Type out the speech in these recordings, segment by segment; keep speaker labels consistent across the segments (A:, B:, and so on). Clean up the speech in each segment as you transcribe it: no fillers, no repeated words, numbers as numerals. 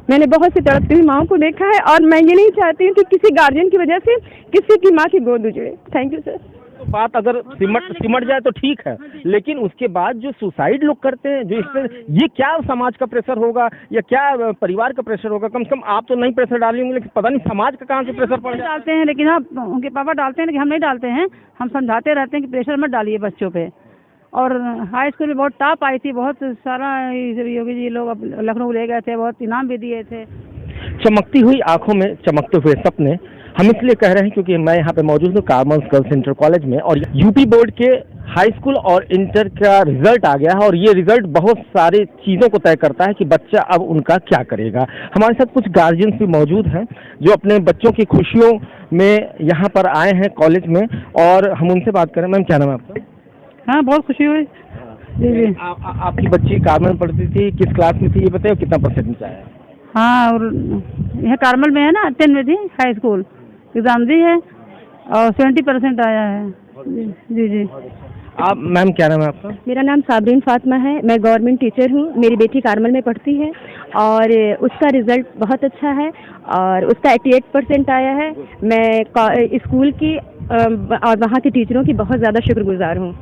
A: मैंने बहुत सी तड़पती हुई माँओं को देखा है और मैं ये नहीं चाहती हूँ कि किसी गार्जियन की वजह से किसी की माँ की गोद उजड़े। Thank you sir.
B: तो बात अगर सिमट जाए तो ठीक है, लेकिन उसके बाद जो सुसाइड लोग करते हैं, जो इस पे, ये क्या समाज का प्रेशर होगा या क्या परिवार का प्रेशर होगा? कम से कम आप तो नहीं प्रेशर डाली होंगी, लेकिन पता नहीं समाज का कहाँ से प्रेशर पड़ जाता है।
C: डालते हैं, लेकिन हाँ उनके पापा डालते हैं, लेकिन हम नहीं डालते हैं। हम समझाते रहते हैं कि प्रेशर मत डालिए बच्चों पे। और हाई स्कूल में बहुत टॉप आई थी, बहुत सारा योगी जी लोग लखनऊ ले गए थे, बहुत इनाम भी दिए थे।
B: चमकती हुई आंखों में चमकते हुए सपने, हम इसलिए कह रहे हैं क्योंकि मैं यहाँ पे मौजूद हूँ कार्मेल्स गर्ल्स इंटर कॉलेज में, और यूपी बोर्ड के हाई स्कूल और इंटर का रिजल्ट आ गया है, और ये रिजल्ट बहुत सारी चीज़ों को तय करता है कि बच्चा अब उनका क्या करेगा। हमारे साथ कुछ गार्जियंस भी मौजूद हैं जो अपने बच्चों की खुशियों में यहाँ पर आए हैं कॉलेज में, और हम उनसे बात करें। मैम क्या नाम है आपका?
C: हाँ बहुत खुशी हुई जी।
B: आपकी बच्ची कार्मेल पढ़ती थी, किस क्लास में थी ये बताइए, कितना परसेंटेज आया?
C: हाँ, और यह कार्मल में है ना, 10 में थी, हाई स्कूल एग्ज़ाम दी है और 70% आया है। जी जी।
B: आप मैम क्या नाम है आपका?
A: मेरा नाम साबरीन फातिमा है, मैं गवर्नमेंट टीचर हूँ। मेरी बेटी कार्मल में पढ़ती है और उसका रिज़ल्ट बहुत अच्छा है और उसका 88% आया है। मैं स्कूल की और वहाँ के टीचरों की बहुत ज़्यादा शुक्रगुजार हूँ।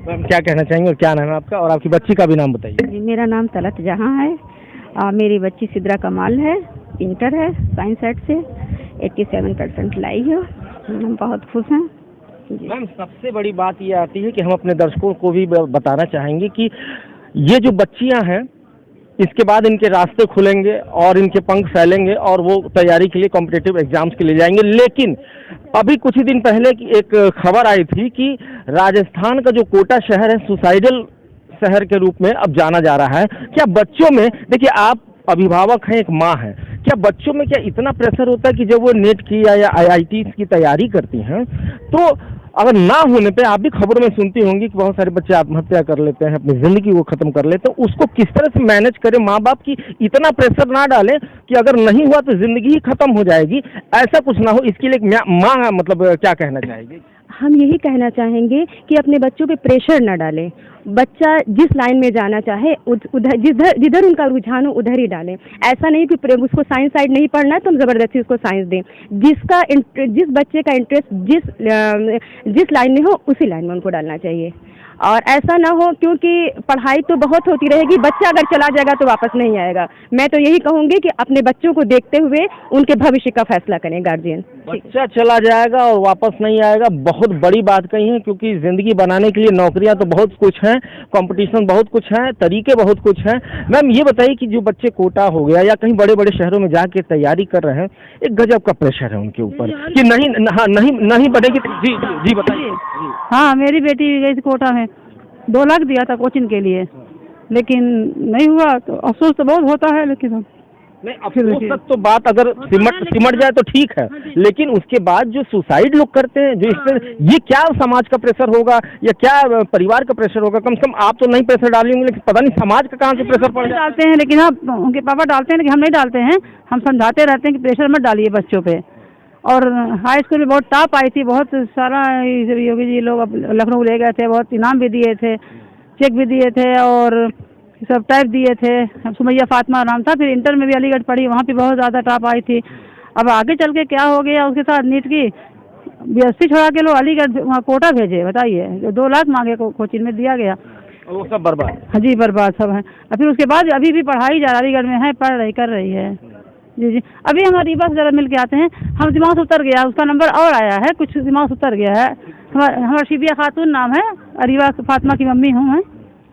B: मैम क्या कहना चाहेंगे और क्या नाम है आपका, और आपकी बच्ची का भी नाम बताइए।
A: जी, मेरा नाम तलत जहाँ है। मेरी बच्ची सिद्रा कमाल है, इंटर है, साइंस सेट से 87% लाई है। हम बहुत खुश हैं।
B: मैम सबसे बड़ी बात ये आती है कि हम अपने दर्शकों को भी बताना चाहेंगे कि ये जो बच्चियां हैं, इसके बाद इनके रास्ते खुलेंगे और इनके पंख फैलेंगे और वो तैयारी के लिए कॉम्पिटिटिव एग्जाम्स के लिए जाएंगे। लेकिन अभी कुछ ही दिन पहले की एक खबर आई थी कि राजस्थान का जो कोटा शहर है सुसाइडल शहर के रूप में अब जाना जा रहा है। क्या बच्चों में, देखिए आप अभिभावक हैं, एक माँ है, क्या बच्चों में क्या इतना प्रेशर होता है कि जब वो नेट की या IIT की तैयारी करती हैं तो अगर ना होने पे, आप भी खबरों में सुनती होंगी कि बहुत सारे बच्चे आत्महत्या कर लेते हैं, अपनी ज़िंदगी को ख़त्म कर लेते हैं, उसको किस तरह से मैनेज करें माँ बाप की इतना प्रेशर ना डालें कि अगर नहीं हुआ तो ज़िंदगी ही ख़त्म हो जाएगी, ऐसा कुछ ना हो, इसके लिए माँ मतलब क्या कहना चाहेगी?
A: हम यही कहना चाहेंगे कि अपने बच्चों पे प्रेशर न डालें। बच्चा जिस लाइन में जाना चाहे उधर जिधर उनका रुझान हो उधर ही डालें। ऐसा नहीं कि उसको साइंस साइड नहीं पढ़ना है तो हम ज़बरदस्ती उसको साइंस दें। जिस बच्चे का इंटरेस्ट जिस लाइन में हो उसी लाइन में उनको डालना चाहिए। और ऐसा ना हो, क्योंकि पढ़ाई तो बहुत होती रहेगी, बच्चा अगर चला जाएगा तो वापस नहीं आएगा। मैं तो यही कहूँगी कि अपने बच्चों को देखते हुए उनके भविष्य का फैसला करें गार्जियन।
B: बच्चा चला जाएगा और वापस नहीं आएगा, बहुत बड़ी बात कही है, क्योंकि ज़िंदगी बनाने के लिए नौकरियां तो बहुत कुछ हैं, कंपटीशन बहुत कुछ है, तरीके बहुत कुछ हैं। मैम ये बताइए कि जो बच्चे कोटा हो गया या कहीं बड़े बड़े शहरों में जाके तैयारी कर रहे हैं, एक गजब का प्रेशर है उनके ऊपर कि नहीं बढ़ेगी। जी जी बताइए।
C: हाँ, मेरी बेटी गई थी कोटा में, 2 लाख दिया था कोचिंग के लिए, लेकिन नहीं हुआ तो अफसोस तो बहुत होता है। लेकिन
B: नहीं, अफसोस तक तो बात अगर सिमट जाए तो ठीक है, लेकिन उसके बाद जो सुसाइड लोग करते हैं, जो इस पे, ये क्या समाज का प्रेशर होगा या क्या परिवार का प्रेशर होगा? कम से कम आप तो नहीं प्रेशर डाली होंगी, लेकिन पता नहीं समाज का कहाँ से प्रेशर पड़ जाता है।
C: डालते हैं, लेकिन हाँ उनके पापा डालते हैं, लेकिन हम नहीं डालते हैं। हम समझाते रहते हैं कि प्रेशर मत डालिए बच्चों पे। और हाई स्कूल में बहुत टॉप आई थी, बहुत सारा योगी जी लोग लखनऊ ले गए थे, बहुत इनाम भी दिए थे, चेक भी दिए थे और सब टाइप दिए थे। सुमैया फातिमा नाम था। फिर इंटर में भी अलीगढ़ पढ़ी, वहाँ पे बहुत ज़्यादा टॉप आई थी। अब आगे चल के क्या हो गया उसके साथ, नीट की BSc छोड़ा के लोग अलीगढ़ वहाँ कोटा भेजे। बताइए, 2 लाख मांगे कोचिंग में दिया गया,
B: वो सब बर्बाद।
C: हाँ जी, बर्बाद सब है। और फिर उसके बाद अभी भी पढ़ाई जा अलीगढ़ में है, पढ़ रही कर रही है। जी जी। अभी हम रीवा से ज़रा मिल के आते हैं, हम दिमाग से उतर गया, उसका नंबर और आया है, कुछ दिमाग से उतर गया है। हमारा शिबिया खातून नाम है, रीवा फातिमा की मम्मी हूँ मैं।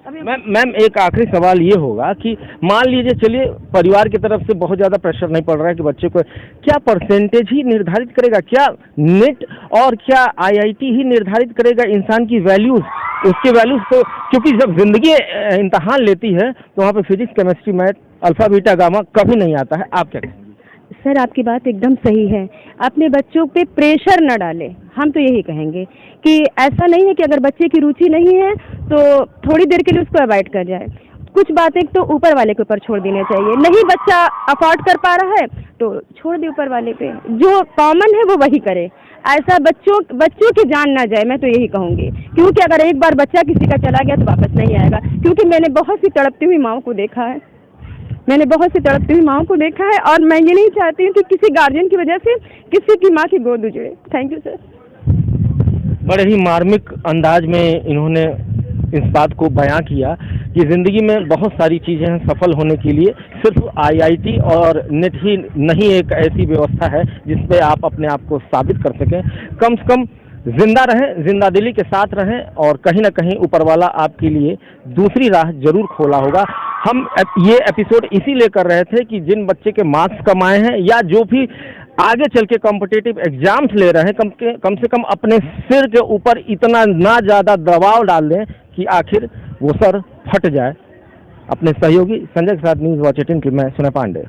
B: मैम एक आखिरी सवाल ये होगा कि मान लीजिए, चलिए परिवार की तरफ से बहुत ज़्यादा प्रेशर नहीं पड़ रहा है कि बच्चे को, क्या परसेंटेज ही निर्धारित करेगा? क्या नेट और क्या IIT ही निर्धारित करेगा इंसान की वैल्यूज़, उसके वैल्यूज़ को? क्योंकि जब जिंदगी इम्तहान लेती है तो वहाँ पे physics, chemistry, math, alpha beta gamma कभी नहीं आता है। आप क्या कहेंगे?
A: सर आपकी बात एकदम सही है। अपने बच्चों पे प्रेशर न डालें, हम तो यही कहेंगे कि ऐसा नहीं है कि अगर बच्चे की रुचि नहीं है तो थोड़ी देर के लिए उसको अवॉइड कर जाए। कुछ बातें तो ऊपर वाले के ऊपर छोड़ देने चाहिए। नहीं बच्चा अफोर्ड कर पा रहा है तो छोड़ दे ऊपर वाले पे, जो कॉमन है वो वही करे। ऐसा बच्चों की जान ना जाए, मैं तो यही कहूँगी, क्योंकि अगर एक बार बच्चा किसी का चला गया तो वापस नहीं आएगा। क्योंकि मैंने बहुत सी तड़पती हुई माँओं को देखा है। मैंने बहुत सी तड़पती हुई माँओं को देखा है और मैं ये नहीं चाहती हूँ कि किसी गार्जियन की वजह से किसी की माँ की गोद उजड़े। Thank you sir.
B: बड़े ही मार्मिक अंदाज में इन्होंने इस बात को बयां किया कि ज़िंदगी में बहुत सारी चीज़ें हैं सफल होने के लिए, सिर्फ आईआईटी और नेट ही नहीं एक ऐसी व्यवस्था है जिस पे आप अपने आप को साबित कर सकें। कम से कम जिंदा रहें, जिंदा दिली के साथ रहें और कहीं ना कहीं ऊपर वाला आपके लिए दूसरी राह जरूर खोला होगा। हम ये एपिसोड इसीलिए कर रहे थे कि जिन बच्चे के मार्क्स कम आए हैं या जो भी आगे चल के कॉम्पिटिटिव एग्जाम्स ले रहे हैं, कम से कम अपने सिर के ऊपर इतना ना ज़्यादा दबाव डाल दें कि आखिर वो सर फट जाए। अपने सहयोगी संजय के साथ न्यूज़ वॉच 18 की मैं सुनय पांडे।